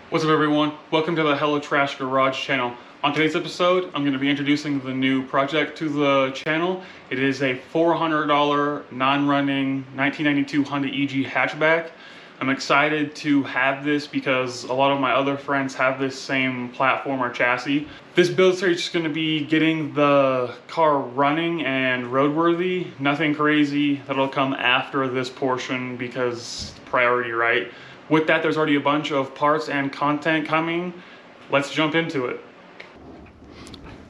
What's up everyone? Welcome to the Hello Trash Garage channel. On today's episode, I'm going to be introducing the new project to the channel. It is a $400 non-running 1992 Honda EG hatchback. I'm excited to have this because a lot of my other friends have this same platform or chassis. This build series is just going to be getting the car running and roadworthy. Nothing crazy that'll come after this portion because priority, right? With that, there's already a bunch of parts and content coming. Let's jump into it.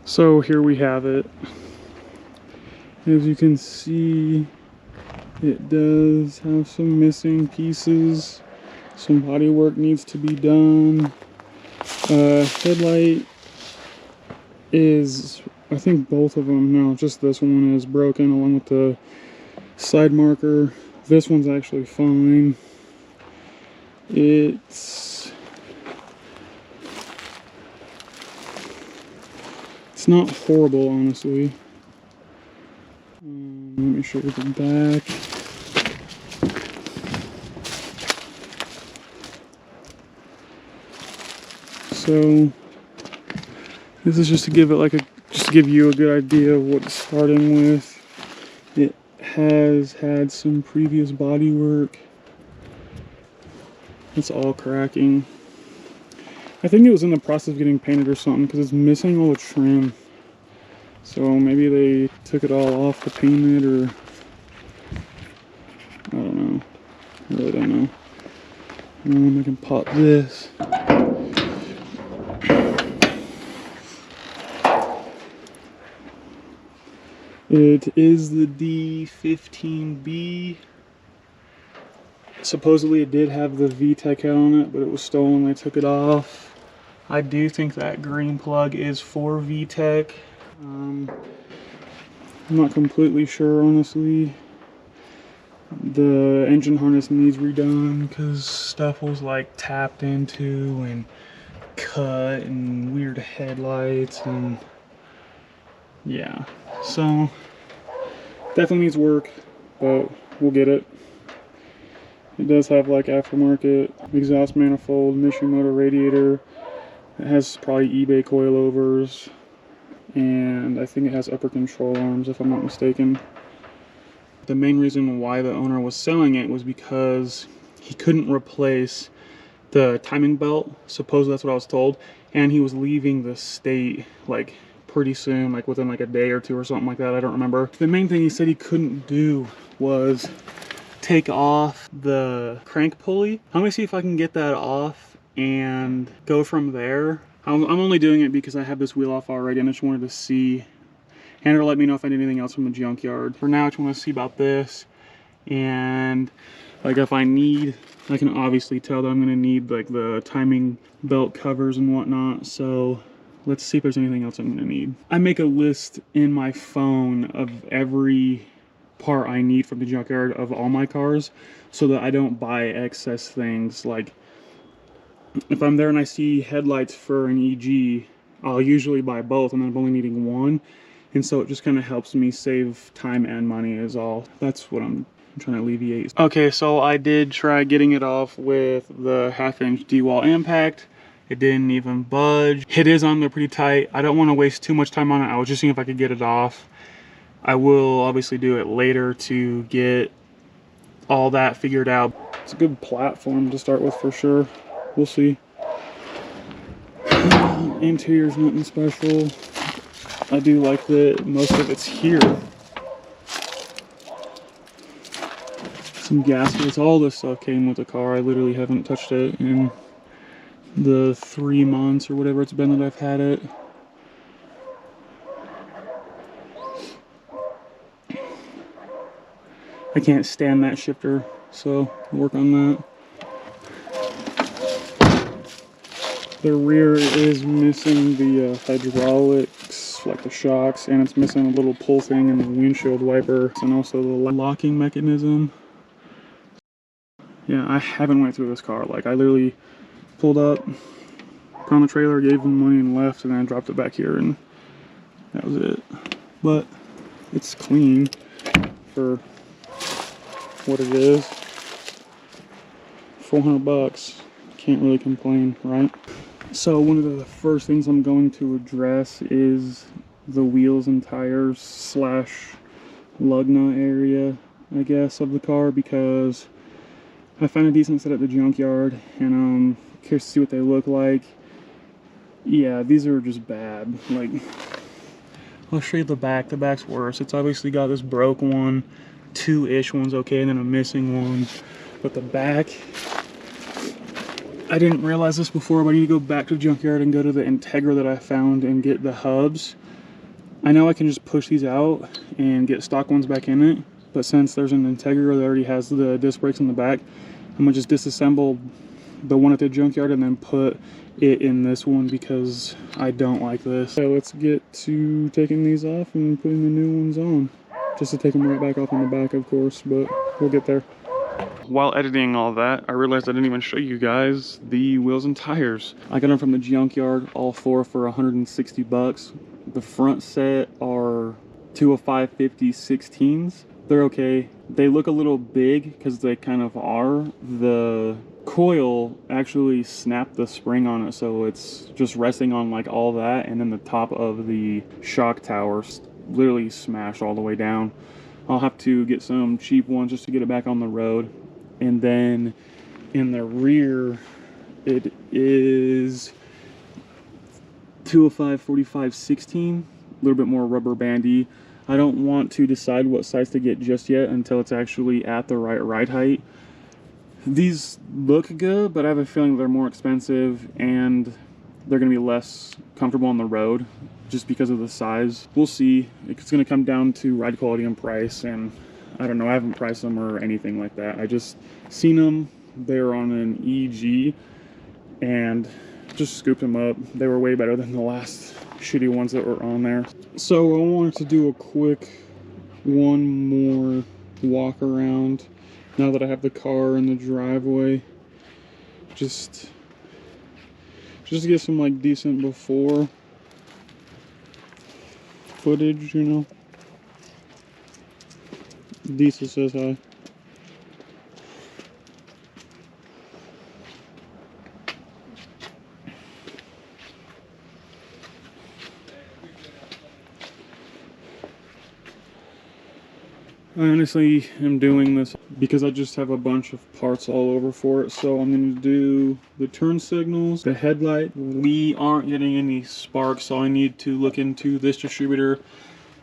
So here we have it. As you can see, it does have some missing pieces. Some body work needs to be done. Headlight is, I think both of them, no, just this one is broken along with the side marker. This one's actually fine. It's not horrible, honestly. Let me show you the back. So this is just to give it just to give you a good idea of what it's starting with. It has had some previous body work. It's all cracking. I think it was in the process of getting painted or something because it's missing all the trim. So maybe they took it all off to paint it, or I don't know. I really don't know. I can pop this. It is the D15B. Supposedly it did have the VTEC head on it, but it was stolen. They took it off. I do think that green plug is for VTEC. I'm not completely sure, honestly. The engine harness needs redone because stuff was like tapped into and cut and weird headlights and yeah. So definitely needs work, but we'll get it. It does have like aftermarket exhaust manifold, emission motor radiator. It has probably eBay coilovers, and I think it has upper control arms if I'm not mistaken. The main reason why the owner was selling it was because he couldn't replace the timing belt. Supposedly that's what I was told, and he was leaving the state like pretty soon, like within like a day or two or something like that. I don't remember. The main thing he said he couldn't do was take off the crank pulley. I'm gonna see if I can get that off and go from there. I'm only doing it because I have this wheel off already and I just wanted to see, and it'll let me know if I need anything else from the junkyard. For now, I just want to see about this, and like if I need, I can obviously tell that I'm gonna need like the timing belt covers and whatnot. So let's see if there's anything else I'm gonna need. I make a list in my phone of every part I need from the junkyard of all my cars so that I don't buy excess things. Like if I'm there and I see headlights for an EG, I'll usually buy both and I'm only needing one, and so it just kind of helps me save time and money is all. That's what I'm trying to alleviate. Okay, so I did try getting it off with the 1/2-inch D-wall impact. It didn't even budge. It is on there pretty tight. I don't want to waste too much time on it. I was just seeing if I could get it off. I will obviously do it later to get all that figured out. It's a good platform to start with for sure. We'll see. Interior's nothing special. I do like that most of it's here. Some gaskets, all this stuff came with the car. I literally haven't touched it in the 3 months or whatever it's been that I've had it. I can't stand that shifter, so I'll work on that. The rear is missing the hydraulics, like the shocks, and it's missing a little pull thing in the windshield wiper, and also the locking mechanism. Yeah, I haven't went through this car. Like I literally pulled up, put on the trailer, gave them money and left, and then dropped it back here, and that was it. But it's clean for what it is. $400. can't really complain, right? So one of the first things I'm going to address is the wheels and tires slash lug nut area, I guess, of the car, because I found a decent set at the junkyard, and I'm curious to see what they look like. Yeah, these are just bad. Like, I'll show you the back. The back's worse. It's obviously got this broke one, two-ish ones okay, and then a missing one. But the back, I didn't realize this before, but I need to go back to the junkyard and go to the Integra that I found and get the hubs. I know I can just push these out and get stock ones back in it, but since there's an Integra that already has the disc brakes in the back, I'm gonna just disassemble the one at the junkyard and then put it in this one because I don't like this. So let's get to taking these off and putting the new ones on. Just to take them right back off in the back, of course, but we'll get there. While editing all that, I realized I didn't even show you guys the wheels and tires. I got them from the junkyard, all four for 160 bucks. The front set are 205/50 16s. They're okay. They look a little big because they kind of are. The coil actually snapped the spring on it, so it's just resting on like all that, and then the top of the shock tower literally smashed all the way down. I'll have to get some cheap ones just to get it back on the road. And then in the rear, it is 205/45 16, a little bit more rubber bandy. I don't want to decide what size to get just yet until it's actually at the right ride height. These look good, but I have a feeling they're more expensive and they're going to be less comfortable on the road just because of the size. We'll see. It's going to come down to ride quality and price, and I don't know, I haven't priced them or anything like that. I just seen them. They're on an EG and just scooped them up. They were way better than the last shitty ones that were on there. So I wanted to do a quick one more walk around now that I have the car in the driveway. Just to get some like decent before footage, you know. Diesel says hi. I honestly am doing this because I just have a bunch of parts all over for it. So I'm going to do the turn signals, the headlight. We aren't getting any sparks, so I need to look into this distributor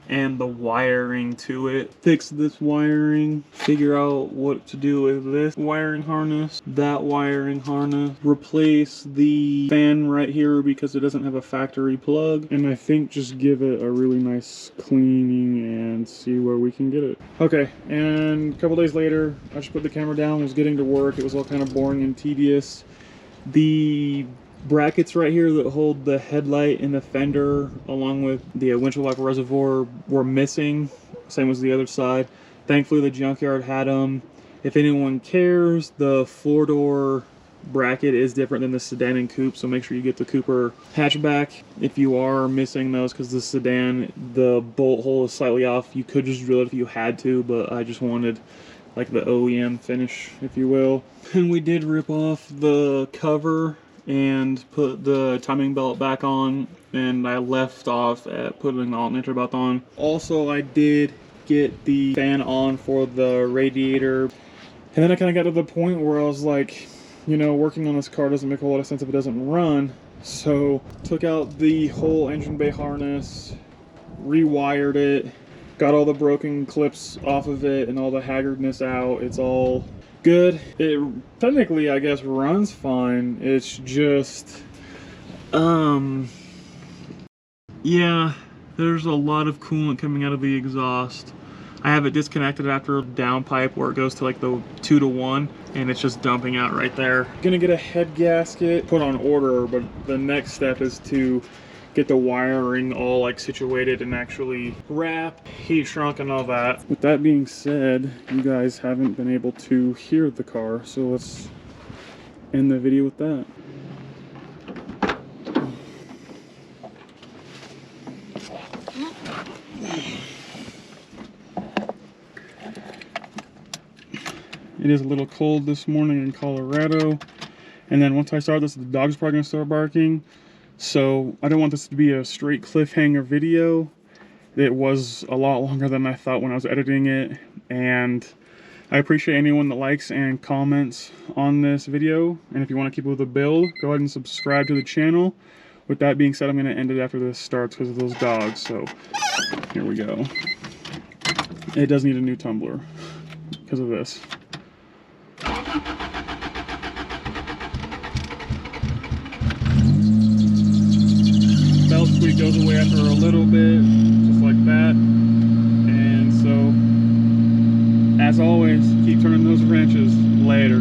and the wiring to it. Fix this wiring, figure out what to do with this wiring harness, that wiring harness, replace the fan right here because it doesn't have a factory plug, and I think just give it a really nice cleaning and see where we can get it. Okay, and a couple days later, I just put the camera down, I was getting to work, it was all kind of boring and tedious. The brackets right here that hold the headlight and the fender along with the windshield wiper reservoir were missing, same as the other side. Thankfully the junkyard had them. If anyone cares, the floor door bracket is different than the sedan and coupe, so make sure you get the Cooper hatchback if you are missing those, because the sedan, the bolt hole is slightly off. You could just drill it if you had to, but I just wanted like the OEM finish, if you will. And we did rip off the cover and put the timing belt back on, and I left off at putting the alternator belt on. Also, I did get the fan on for the radiator, and then I kind of got to the point where I was like, you know, working on this car doesn't make a lot of sense if it doesn't run. So took out the whole engine bay harness, rewired it, got all the broken clips off of it and all the haggardness out. It's all good. It technically, I guess, runs fine. It's just yeah, there's a lot of coolant coming out of the exhaust. I have it disconnected after a downpipe where it goes to like the 2-to-1, and it's just dumping out right there. Gonna get a head gasket put on order, but the next step is to get the wiring all like situated and actually wrapped, heat shrunk, and all that. With that being said, you guys haven't been able to hear the car, so let's end the video with that. It is a little cold this morning in Colorado. And then once I start this, the dog's probably gonna start barking. So I don't want this to be a straight cliffhanger video. It was a lot longer than I thought when I was editing it, and I appreciate anyone that likes and comments on this video. And if you want to keep up with the build, go ahead and subscribe to the channel. With that being said, I'm going to end it after this starts because of those dogs. So here we go. It does need a new tumbler because of this. Bell squeak goes away after a little bit, just like that. And so, as always, keep turning those wrenches. Later.